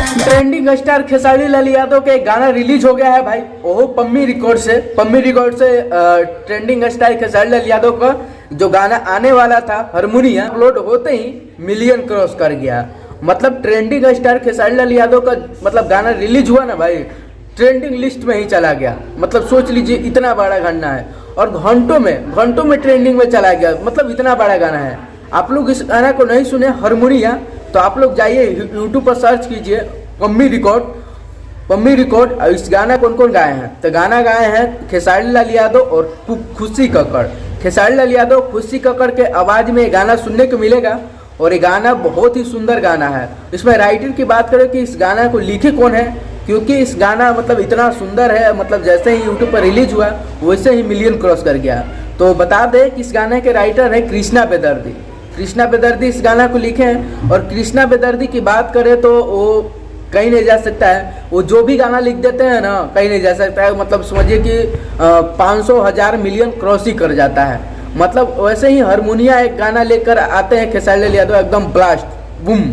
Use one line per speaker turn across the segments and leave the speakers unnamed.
Trending star Khesari Lal Yadav का एक गाना रिलीज हो गया है भाई, ओहो पम्मी रिकॉर्ड से ट्रेंडिंग स्टार खेसारी लाल यादव का जो गाना आने वाला था हारमोनिया, अपलोड होते ही मिलियन क्रॉस कर गया। मतलब ट्रेंडिंग स्टार खेसारी लाल यादव का मतलब गाना रिलीज हुआ ना भाई, ट्रेंडिंग लिस्ट में ही चला गया। मतलब सोच लीजिए इतना बड़ा गाना है और घंटों में ट्रेंडिंग में चला गया। मतलब इतना बड़ा गाना है। आप लोग इस गाना को नहीं सुने हारमोनिया, तो आप लोग जाइए यूट्यूब पर सर्च कीजिए पम्मी रिकॉर्ड। इस गाना कौन कौन गाए हैं, तो गाना गाए हैं खेसारी लाल यादव और खुशी कक्कड़। खेसारी लाल यादव खुशी कक्कड़ के आवाज़ में ये गाना सुनने को मिलेगा और ये गाना बहुत ही सुंदर गाना है। इसमें राइटर की बात करें कि इस गाना को लिखे कौन है, क्योंकि इस गाना मतलब इतना सुंदर है, मतलब जैसे ही यूट्यूब पर रिलीज हुआ वैसे ही मिलियन क्रॉस कर गया। तो बता दें कि इस गाने के राइटर है कृष्णा बेदर्दी इस गाना को लिखे हैं। और कृष्णा बेदर्दी की बात करें तो वो कहीं नहीं जा सकता है, वो जो भी गाना लिख देते हैं ना कहीं नहीं जा सकता है। मतलब समझिए कि 500 1000 मिलियन क्रॉस ही कर जाता है। मतलब वैसे ही हारमोनिया एक गाना लेकर आते हैं खेसारी लाल यादव, एकदम ब्लास्ट बूम,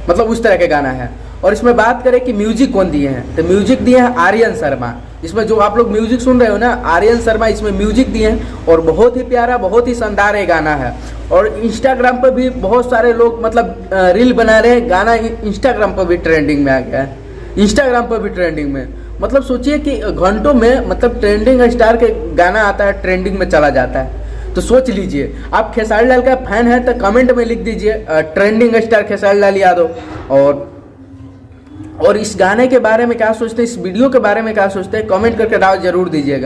मतलब उस तरह के गाना है। और इसमें बात करें कि म्यूजिक कौन दिए हैं, तो म्यूजिक दिए हैं आर्यन शर्मा। इसमें जो आप लोग म्यूजिक सुन रहे हो ना, आर्यन शर्मा इसमें म्यूजिक दिए हैं और बहुत ही प्यारा, बहुत ही शानदार ये गाना है। और इंस्टाग्राम पर भी बहुत सारे लोग मतलब रील बना रहे हैं, गाना इंस्टाग्राम पर भी ट्रेंडिंग में आ गया है, इंस्टाग्राम पर भी ट्रेंडिंग में। मतलब सोचिए कि घंटों में मतलब ट्रेंडिंग स्टार के गाना आता है, ट्रेंडिंग में चला जाता है। तो सोच लीजिए, आप खेसारी लाल का फैन है तो कमेंट में लिख दीजिए ट्रेंडिंग स्टार खेसारी लाल यादव। और इस गाने के बारे में क्या सोचते हैं, इस वीडियो के बारे में क्या सोचते हैं, कमेंट करके राय जरूर दीजिएगा।